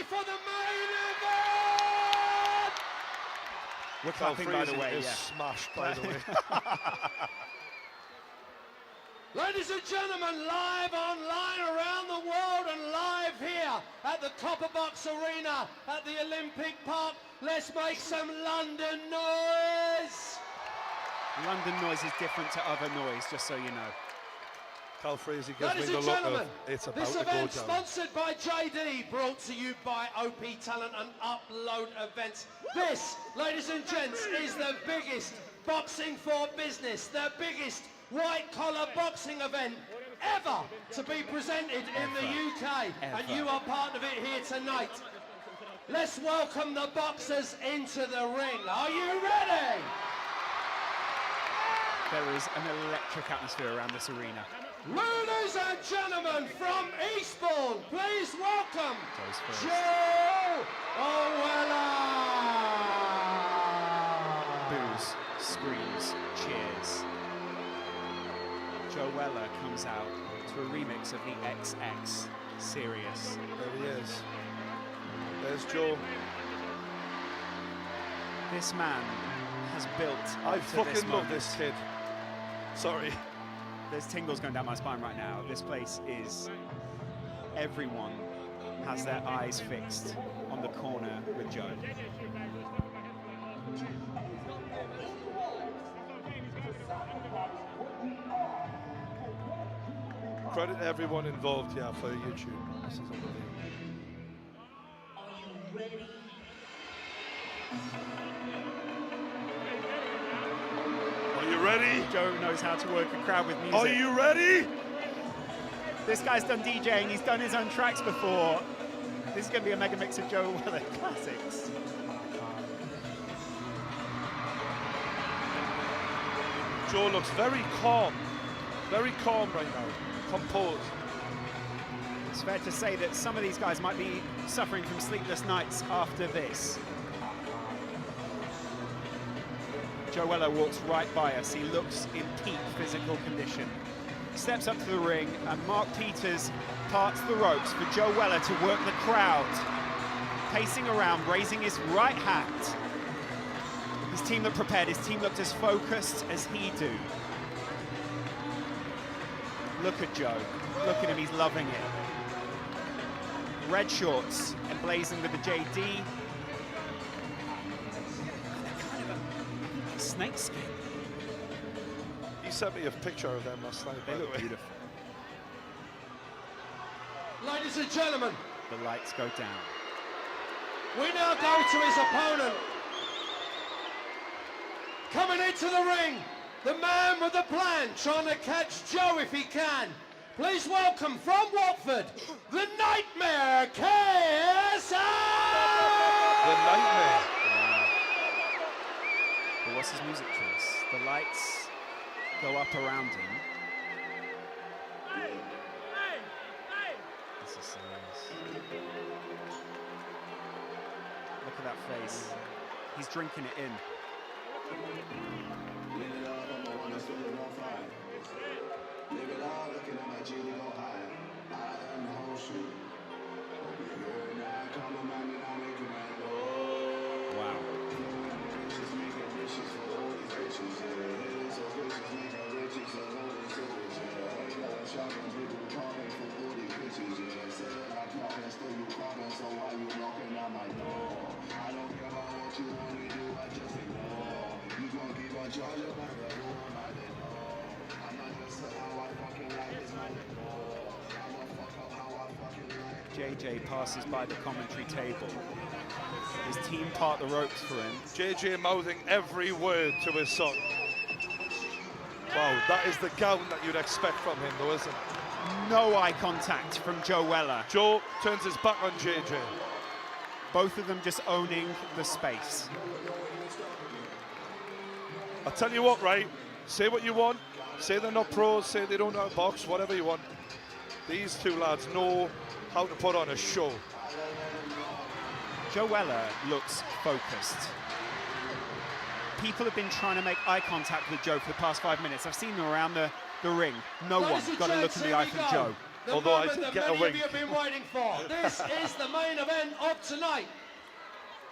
for the main event! We're clapping, by the way, yeah. Smashed, by the way. Ladies and gentlemen, live online around the world and live here at the Copper Box Arena at the Olympic Park. Let's make some London noise! London noise is different to other noise, just so you know. Cal Frazee gives Ladies me the and look gentlemen, of it's about this to go event down. sponsored by JD, brought to you by OP Talent and Upload Events. This, ladies and gents, is the biggest boxing for business, the biggest white-collar boxing event ever to be presented in the UK. And you are part of it here tonight. Let's welcome the boxers into the ring. Are you ready? There is an electric atmosphere around this arena. Ladies and gentlemen, from Eastbourne, please welcome Joe Owella. Boos, screams, cheers. Joe Weller comes out to a remix of the XX Serious. There he is. There's Joe. This man has built I up to fucking this love moment. this kid. Sorry. There's tingles going down my spine right now. This place is... Everyone has their eyes fixed on the corner with Joe. Credit to everyone involved here for YouTube. This is unbelievable. Are you ready? Joe knows how to work a crowd with music. Are you ready? This guy's done DJing, he's done his own tracks before. This is going to be a mega mix of Joe Weller classics. Joe looks very calm right now, composed. It's fair to say that some of these guys might be suffering from sleepless nights after this. Joe Weller walks right by us. He looks in peak physical condition. Steps up to the ring, and Mark Peters parts the ropes for Joe Weller to work the crowd. Pacing around, raising his right hand. His team looked prepared. His team looked as focused as he do. Look at Joe. Look at him, he's loving it. Red shorts, emblazoned with the JD. Snake skin. He sent me a picture of them last night. They look beautiful. Ladies and gentlemen, The lights go down. we now go to his opponent. Coming into the ring, the man with the plan, trying to catch Joe if he can. Please welcome from Watford, the Nightmare, KSI! The Nightmare. But what's his music choice? The lights go up around him. This is serious. Look at that face. He's drinking it in. Wow. JJ passes by the commentary table. His team part the ropes for him. JJ mouthing every word to his son. Wow, that is the gown that you'd expect from him, though, isn't it? No eye contact from Joe Weller. Joe turns his back on JJ. Both of them just owning the space. I'll tell you what, right? Say what you want. Say they're not pros, say they don't know how to box, whatever you want. These two lads know how to put on a show. Joe Weller looks focused. People have been trying to make eye contact with Joe for the past 5 minutes. I've seen them around the ring. No one got to look in the eye from Joe. The although I moment did that get a many of wink. you have been waiting for. This is the main event of tonight.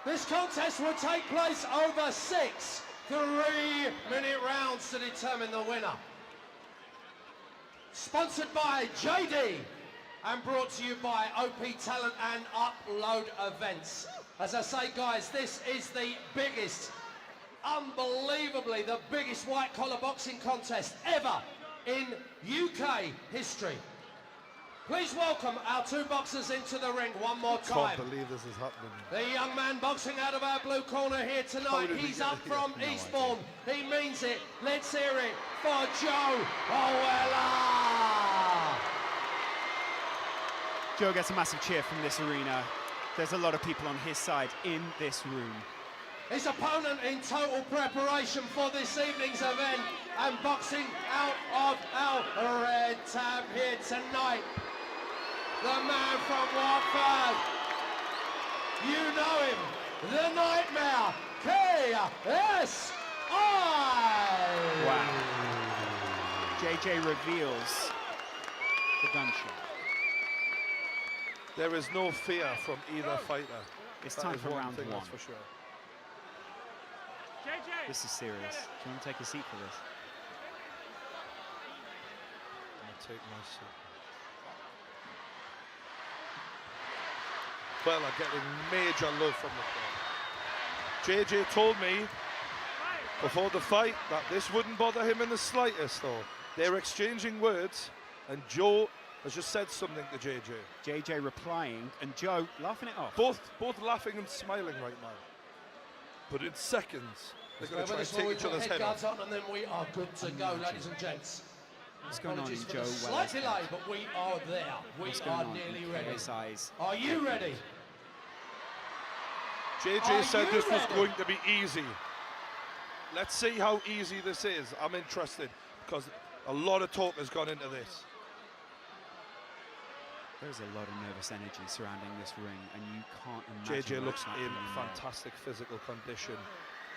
This contest will take place over 6 3-minute rounds to determine the winner. Sponsored by JD and brought to you by OP Talent and Upload Events. As I say, guys, this is the biggest, unbelievably the biggest white collar boxing contest ever in UK history. Please welcome our 2 boxers into the ring one more time. Can't believe this is happening. The young man boxing out of our blue corner here tonight. did we He's get up here? from No Eastbourne. He means it. Let's hear it for Joe Owella. Joe gets a massive cheer from this arena. There's a lot of people on his side in this room. His opponent in total preparation for this evening's event and boxing out of our red tab here tonight. The man from Watford. You know him. The Nightmare. KSI. Wow. JJ reveals the gunshot. There is no fear from either fighter. It's That time is for one round thing, 1. that's for sure. This is serious. Do you want to take a seat for this? I'm gonna take my seat. Well, I'm getting major love from the crowd. JJ told me before the fight that this wouldn't bother him in the slightest, though. They're exchanging words, and Joe has just said something to JJ. JJ replying, and Joe laughing it off. Both laughing and smiling right now. But in seconds, they're going to try and take each other's head off. on, and then we are good to go, ladies and gents. What's going on in Apologies for Joe the slight Weller's delay, head? but we are there. We What's going are on nearly in ready. KSI's Are you ready? JJ Are said you this was ready? going to be easy. Let's see how easy this is. I'm interested because a lot of talk has gone into this. There's a lot of nervous energy surrounding this ring, and you can't imagine. JJ what looks it's like in being there. fantastic physical condition.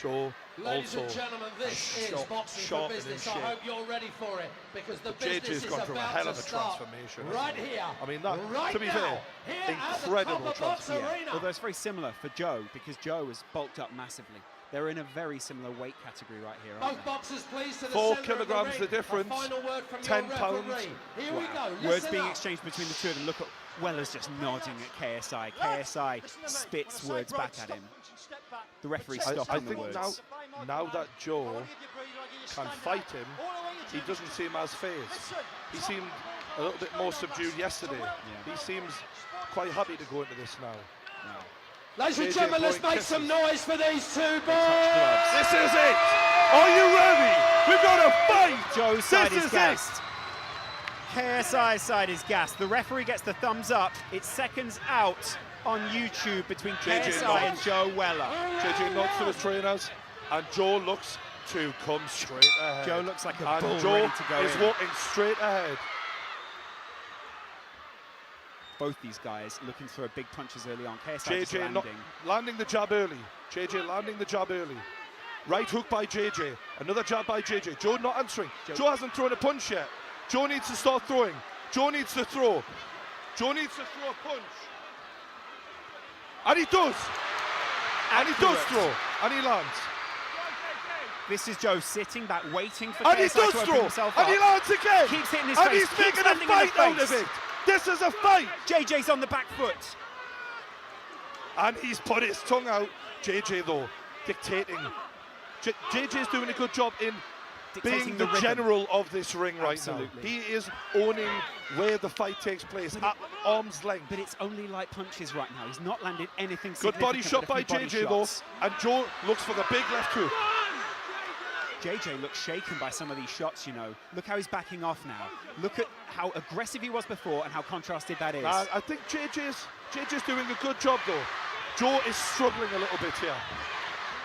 Joe Ladies also and gentlemen, this is sharp- boxing for sharp and in business. I shape. hope you're ready for it, because the JJ's business is gone through a about hell to of a start transformation, right hasn't he? here, I mean, that, right to be now, fair, here incredible at the Copper Box transformation. Arena. Although it's very similar for Joe, because Joe has bulked up massively. They're in a very similar weight category right here, aren't Both they? boxers pleased to the 4 center of kilograms the the ring. difference, A final word from 10 your pounds. referee. Here we go. Words Listen being up. exchanged between the two of them. Look at Weller's just nodding at KSI. KSI spits words back at him. The referee I stopping the think words. now that Joe can fight him, he doesn't seem as phased. He seemed a little bit more subdued yesterday. Yeah. He seems quite happy to go into this now. Ladies and JJ gentlemen, let's blowing make some kisses. noise for these two Touch boys. gloves. This is it! Are you ready? We've got a fight! Joe's side This is is gassed. KSI's side is gassed. The referee gets the thumbs up. It's seconds out on YouTube between JJ KSI and nods. Joe Weller. JJ nods to his trainers, and Joe looks to come straight ahead. Joe looks like a and bull Joe ready to go is in. walking straight ahead. Both these guys looking for big punches early on. KSI just JJ landing. landing the jab early. JJ landing the jab early. Right hook by JJ. Another jab by JJ. Joe not answering. Joe hasn't thrown a punch yet. Joe needs to start throwing. Joe needs to throw. Joe needs to throw a punch. And he does. And he does Accurate. throw. And he lands. This is Joe sitting back, waiting for And he KSI does to open throw. himself And up. he lands again. Keeps hitting his and face. he's Keeps making a landing in the fight out of face. it. This is a fight. JJ's on the back foot. And he's put his tongue out. JJ, though, dictating. JJ's doing a good job in Dictating being the the rhythm. general of this ring right Absolutely. now. He is owning where the fight takes place at arm's length. But it's only light punches right now. He's not landed anything Good body significant, shot but a by few body JJ, shots. though. And Joe looks for the big left hook. JJ looks shaken by some of these shots, you know. Look how he's backing off now. Look at how aggressive he was before and how contrasted that is. I think JJ's doing a good job, though. Joe is struggling a little bit here.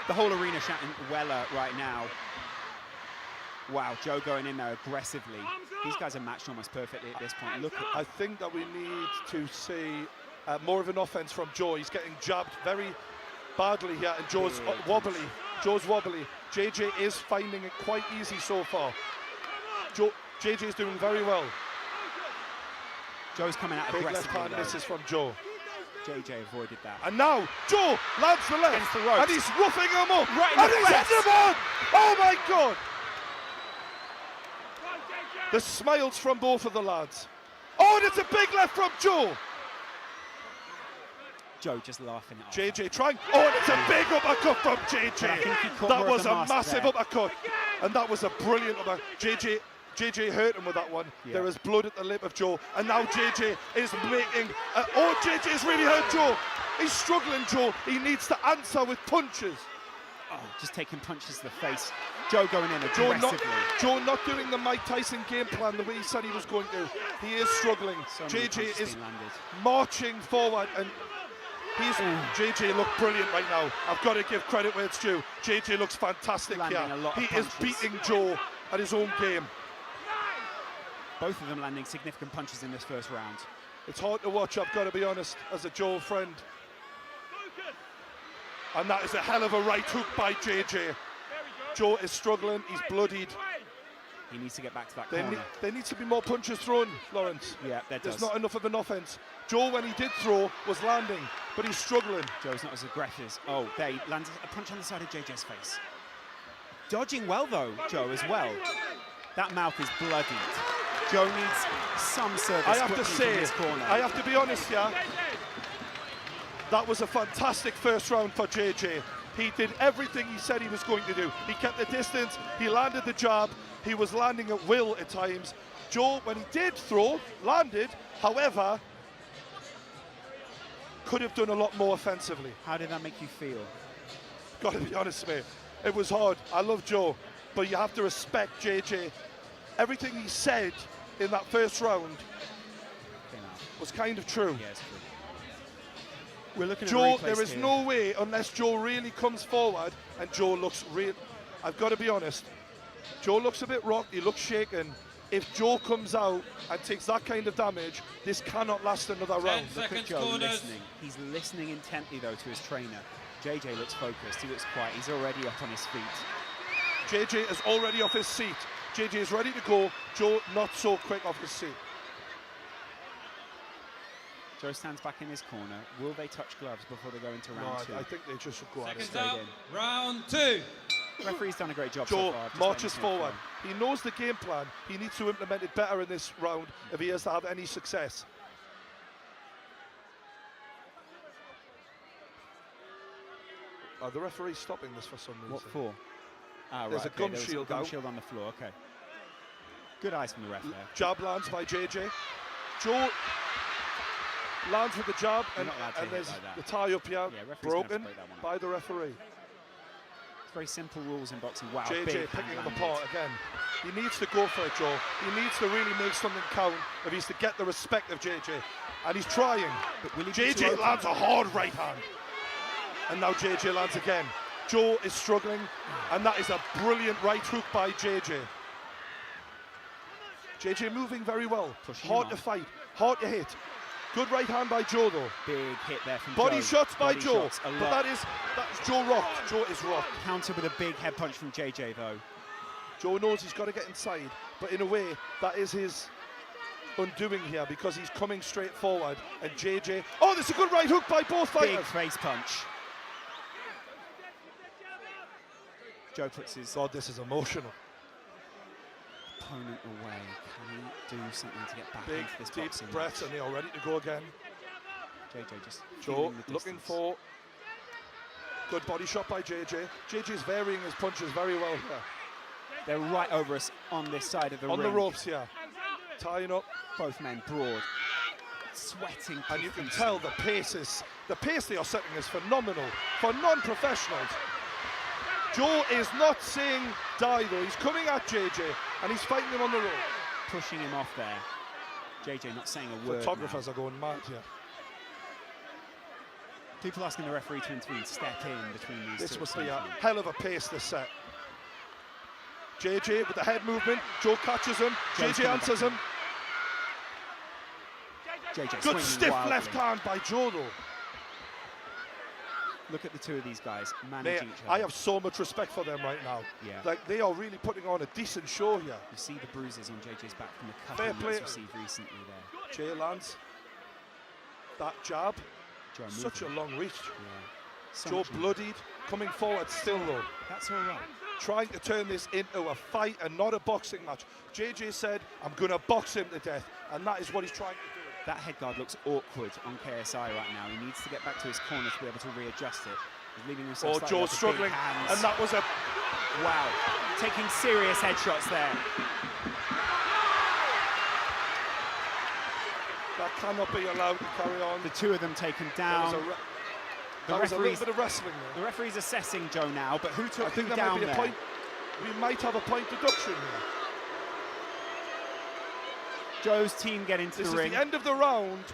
The whole arena shouting Weller right now. Wow, Joe going in there aggressively. These guys are matched almost perfectly at this point. Look at I think that we need to see more of an offense from Joe. He's getting jabbed very badly here, and Joe's wobbly. Joe's wobbly. JJ is finding it quite easy so far. JJ is doing very well. Joe's coming out Big left aggressively. hand misses from Joe. JJ avoided that. And now Joe lands the left, Against the ropes. and he's roughing him up, Right in and the he's face. hit him on! Oh my God! The smiles from both of the lads. Oh, and it's a big left from Joe. Joe just laughing it off. JJ trying. Oh, and it's a big uppercut from JJ. I think he caught That more of was the a mask massive there. uppercut, and that was a brilliant uppercut. JJ hurt him with that one. Yeah. There is blood at the lip of Joe, and now JJ is making. Oh, JJ has really hurt Joe. He's struggling, Joe. He needs to answer with punches. Oh, just taking punches to the face. Joe going in Joe aggressively. not doing the Mike Tyson game plan the way he said he was going to. He is struggling. So many JJ punches is being landed. marching forward, and JJ look brilliant right now. I've got to give credit where it's due. JJ looks fantastic Landing here. a lot of He is punches. beating Joe at his own game. Both of them landing significant punches in this first round. It's hard to watch, I've got to be honest, as a Joe friend. And that is a hell of a right hook by JJ. Joe is struggling, he's bloodied. He needs to get back to that corner. There needs to be more punches thrown, Lawrence. Yeah, there There's does. not enough of an offense. Joe, when he did throw, was landing, but he's struggling. Joe's not as aggressive. Oh, there he lands a punch on the side of JJ's face. Dodging well though, Joe, as well. That mouth is bloodied. Joe needs some service. I have to quickly say, from this corner. I have to be honest here. That was a fantastic first round for JJ. He did everything he said he was going to do. He kept the distance, he landed the jab, he was landing at will at times. Joe, when he did throw, landed, however, could have done a lot more offensively. How did that make you feel? Got to be honest, mate. It was hard. I love Joe, but you have to respect JJ. Everything he said in that first round was kind of true. Yeah, it's true. We're looking Joe, at there is here. no way, unless Joe really comes forward, and Joe looks real. I've got to be honest. Joe looks a bit rocked, he looks shaken. If Joe comes out and takes that kind of damage, this cannot last another round. Look at Joe listening. He's listening intently though to his trainer. JJ looks focused, he looks quiet, he's already up on his feet. JJ is already off his seat. JJ is ready to go. Joe not so quick off his seat. Joe stands back in his corner. Will they touch gloves before they go into round two? I think they just should go at it. Straight in. Round two. Referee's done a great job Joe so far. Just marches letting him forward. go. He knows the game plan. He needs to implement it better in this round if he has to have any success. Are the referees stopping this for some reason? What for? Ah, There's right, a okay, gum there was shield a gum out. shield on the floor, okay. Good eyes from the ref there. Jab lands by JJ. Joe lands with the jab, You're and, not allowed to hit there's like that. the tie up here, Yeah, referee's gonna have to broken break that one up. by the referee. It's very simple rules in boxing. Wow, JJ big picking hand him landed. apart again. He needs to go for it, Joe. He needs to really make something count if he's to get the respect of JJ. And he's trying. But will he be too JJ open? lands a hard right hand. And now JJ lands again. Joe is struggling, and that is a brilliant right hook by JJ. JJ moving very well. Pushing Hard him to on. fight, hard to hit. Good right hand by Joe though. Big hit there from Body Joe. shots by Body Joe. shots, a But lot. that's Joe rocked. Joe is rocked. Counter with a big head punch from JJ though. Joe knows he's got to get inside, but in a way, that is his undoing here because he's coming straight forward. And JJ, oh, there's a good right hook by both Big fighters. face punch. Joe puts his God, this is emotional. opponent away. Can he do something to get back Big, into this deep boxing breaths, match? and they are ready to go again. JJ just Joe feeling the looking distance. for good body shot by JJ. JJ's varying his punches very well here. They're right over us on this side of the On ring. the ropes here. Tying up, Both men broad. Sweating. and you can profusely. tell the pace they are setting is phenomenal for non-professionals. Joe is not saying die though, he's coming at JJ and he's fighting him on the rope. Pushing him off there. JJ not saying a word. Photographers now. are going mad here. People asking the referee to intervene, step in between these This two. must at be some a point. hell of a pace this set. JJ with the head movement, Joe catches him, Joe's JJ coming answers back him. JJ Good swinging stiff wildly. left hand by Joe though. Look at the two of these guys Mate, managing each other. I have so much respect for them right now. Yeah. Like, they are really putting on a decent show here. You see the bruises on JJ's back from the Fair cuffing play. he's received recently there. Jay lands that jab. Joe Such a moving. long reach. Yeah. So Joe much movement. bloodied, coming forward still though. That's all right. Trying to turn this into a fight and not a boxing match. JJ said, I'm going to box him to death. And that is what he's trying to do. That head guard looks awkward on KSI right now. He needs to get back to his corner to be able to readjust it. He's leaving himself slightly Joe's up with struggling. big hands. And that was a... Wow. Taking serious headshots there. That cannot be allowed to carry on. The two of them taken down. That was a little bit of wrestling there. The referee's assessing Joe now, but who took I think him there down might be there? a point. We might have a point deduction here. Joe's team get into This the is ring. the end of the round,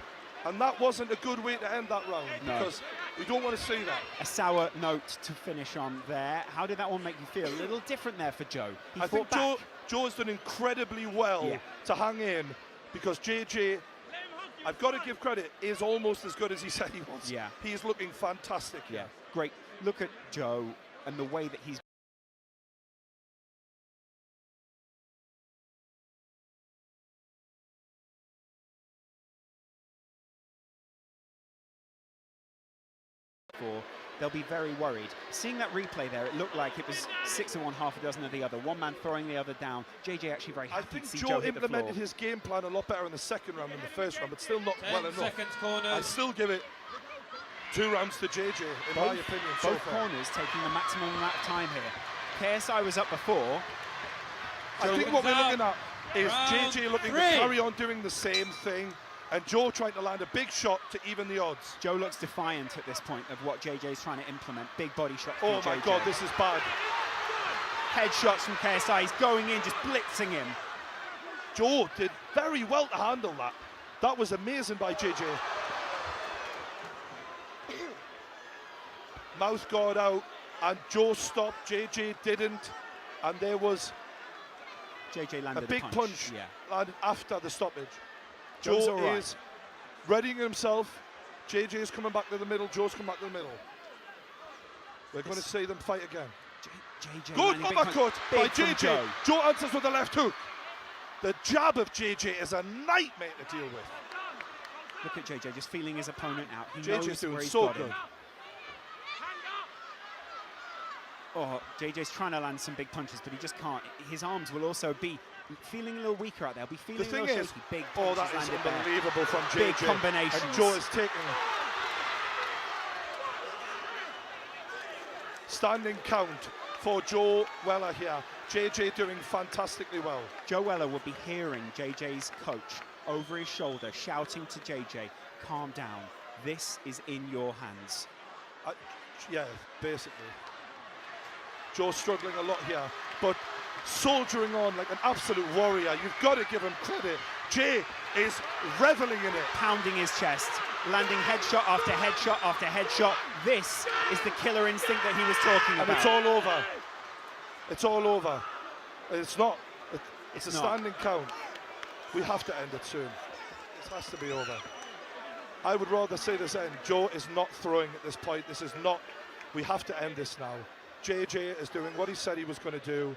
and that wasn't a good way to end that round No. because we don't want to see that. A sour note to finish on there. How did that one make you feel? A little different there for Joe. He I think fought back. Joe's done incredibly well to hang in because JJ, I've got to give credit, is almost as good as he said he was. Yeah. He is looking fantastic. Yeah, great. Look at Joe and the way that he's for. They'll be very worried. Seeing that replay there, it looked like it was 6 of one, half a dozen of the other. One man throwing the other down. JJ actually very I happy think to see Joe Joe hit the implemented floor. his game plan a lot better in the second round than the first round, but still not 10 well enough. seconds corners. I still give it 2 rounds to JJ, in my opinion, so Both far. corners taking the maximum amount of time here. KSI was up before. I think what we're looking at is Round JJ looking to 3. carry on doing the same thing, and Joe trying to land a big shot to even the odds. Joe looks defiant at this point of what JJ's trying to implement. Big body shot from Oh my JJ. God, this is bad. Headshots from KSI. He's going in, just blitzing him. Joe did very well to handle that. That was amazing by JJ. Mouth guard out, and Joe stopped. JJ didn't, and there was JJ a landed big punch Yeah. landed after the stoppage. Joe's Joe all right. is readying himself. JJ is coming back to the middle. Joe's coming back to the middle. We're going to see them fight again. JJ Good landing big punch. uppercut by Big from JJ. Joe. Joe answers with the left hook. The jab of JJ is a nightmare to deal with. Look at JJ just feeling his opponent out. He JJ's knows doing where he's so got him. good. Oh, JJ's trying to land some big punches, but he just can't. His arms will also be feeling a little weaker out there. He'll be feeling The a thing little is, shaky. Big oh, punches that is landed there. unbelievable from JJ. Big combinations. And Joe is taking standing count for Joe Weller here. JJ doing fantastically well. Joe Weller will be hearing JJ's coach over his shoulder shouting to JJ, calm down. This is in your hands. Yeah, basically. Joe's struggling a lot here, but soldiering on like an absolute warrior. You've got to give him credit. Jay is reveling in it. Pounding his chest, landing headshot after headshot after headshot. This is the killer instinct that he was talking And about. it's all over. It's all over. It's not. It's a not. standing count. We have to end it soon. It has to be over. I would rather see this end. Joe is not throwing at this point. This is not. We have to end this now. JJ is doing what he said he was going to do.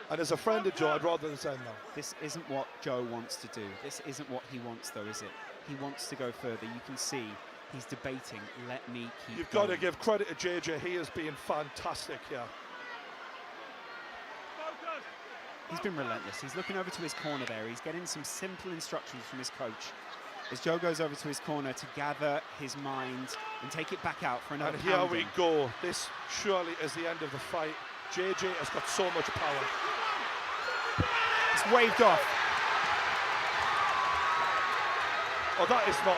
And as a friend of Joe, I'd rather this end now. This isn't what Joe wants to do. This isn't what he wants, though, is it? He wants to go further. You can see he's debating. Let me keep You've going. got to give credit to JJ. He is being fantastic here. He's been relentless. He's looking over to his corner there. He's getting some simple instructions from his coach. As Joe goes over to his corner to gather his mind and take it back out for another And here we pounding. go. This surely is the end of the fight. JJ has got so much power. It's waved off. Oh, that is not.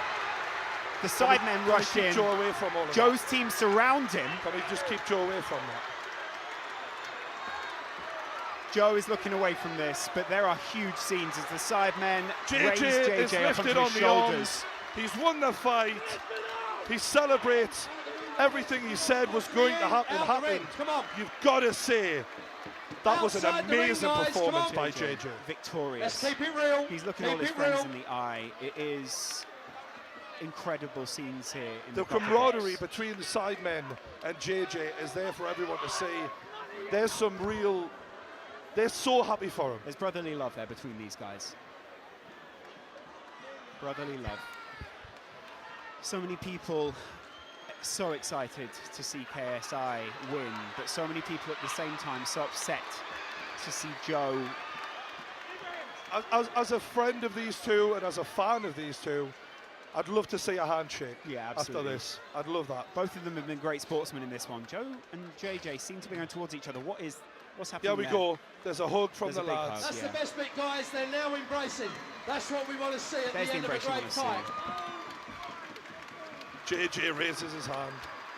The sidemen Can we rushed keep in. Joe away from all of Joe's team surround him. that? Can we just keep Joe away from that? Joe is looking away from this, but there are huge scenes as the sidemen raise JJ is JJ up lifted onto on his the shoulders. arms. He's won the fight. He celebrates. Everything he said was going to happen. Out the ring. Happened. Come on. You've got to say that was an Outside the ring, amazing guys. Come performance on. by JJ. Victorious. Let's keep it real. He's looking keep all his it friends real. in the eye. It is incredible scenes here. In The Copper camaraderie Box. between the sidemen and JJ is there for everyone to see. There's some real... They're so happy for him. There's brotherly love there between these guys. Brotherly love. So many people so excited to see KSI win, but so many people at the same time so upset to see Joe. As a friend of these two and as a fan of these two, I'd love to see a handshake after this. I'd love that. Both of them have been great sportsmen in this one. Joe and JJ seem to be going towards each other. What's happening There we go. There's a hug from There's the a big lads. hug. That's Yeah. the best bit, guys. They're now embracing. That's what we want to see at There's the end of a embrace you great wanna fight. JJ raises his hand.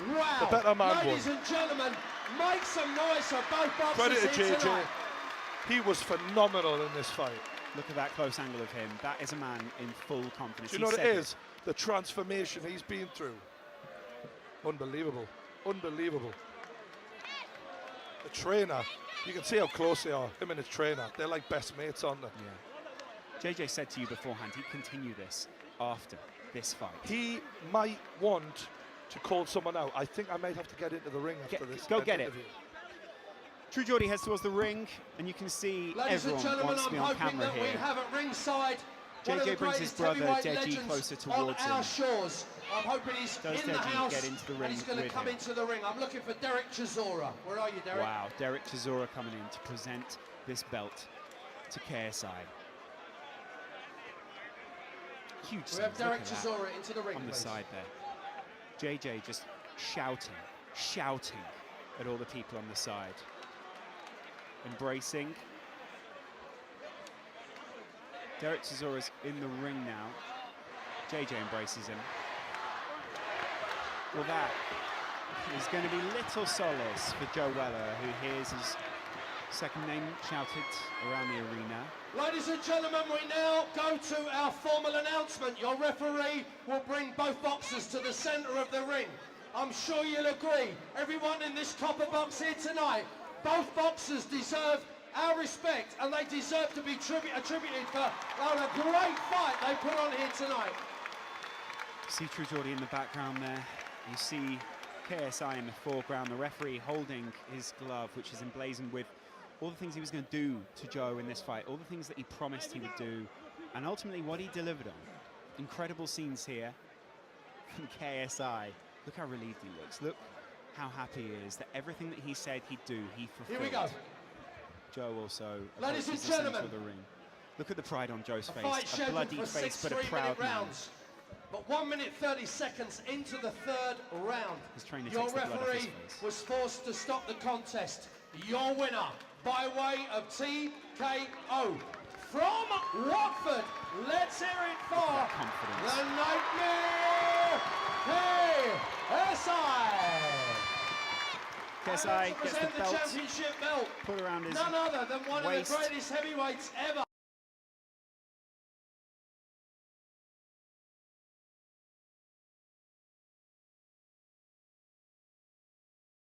Wow. The better man Ladies won. and gentlemen, make some noise for both boxers Credit to here JJ. tonight. He was phenomenal in this fight. Look at that close angle of him. That is a man in full confidence. Do you know what it is? The transformation he's been through. Unbelievable. Unbelievable. The trainer, you can see how close they are, him and his trainer. They're like best mates, aren't they? Yeah. JJ said to you beforehand he'd continue this after this fight. He might want to call someone out. I think I might have to get into the ring after this. Go get it. interview. True Geordie heads towards the ring, and you can see Ladies and everyone gentlemen, wants to I'm be on hoping camera that we here. have at ringside one of JJ the brings his greatest brother heavyweight Deji legends closer on towards our him. shores. I'm hoping he's Does in the Deji house get into the ring and he's going to with come him? into the ring. I'm looking for Derek Chisora. Where are you, Derek? Wow, Derek Chisora coming in to present this belt to KSI. Huge We have scenes, Derek look at that. Chisora into the ring, On the please. side there. JJ just shouting at all the people on the side. Embracing. Derek Chisora's in the ring now. JJ embraces him. Well, that is going to be little solace for Joe Weller, who hears his second name shouted around the arena. Ladies and gentlemen, we now go to our formal announcement. Your referee will bring both boxers to the centre of the ring. I'm sure you'll agree, everyone in this copper box here tonight, both boxers deserve our respect and they deserve to be attributed for a great fight they put on here tonight. See True Geordie in the background there. You see KSI in the foreground, the referee holding his glove, which is emblazoned with all the things he was going to do to Joe in this fight, all the things that he promised he would do, and ultimately what he delivered on. Incredible scenes here from KSI. Look how relieved he looks. Look how happy he is that everything that he said he'd do, he fulfilled. Here we go. Joe also Ladies and approaches the centre gentlemen, of the ring. Look at the pride on Joe's A face. fight A scheduled bloody for face, 6 but a 3-minute proud man. rounds. But 1 minute 30 seconds into the third round, His trainer your takes the blood off his referee face. was forced to stop the contest. Your winner by way of TKO from Watford. Let's hear it for that confidence. the Nightmare KSI. KSI To gets the present the belt championship belt. put around his None other than one waist. of the greatest heavyweights ever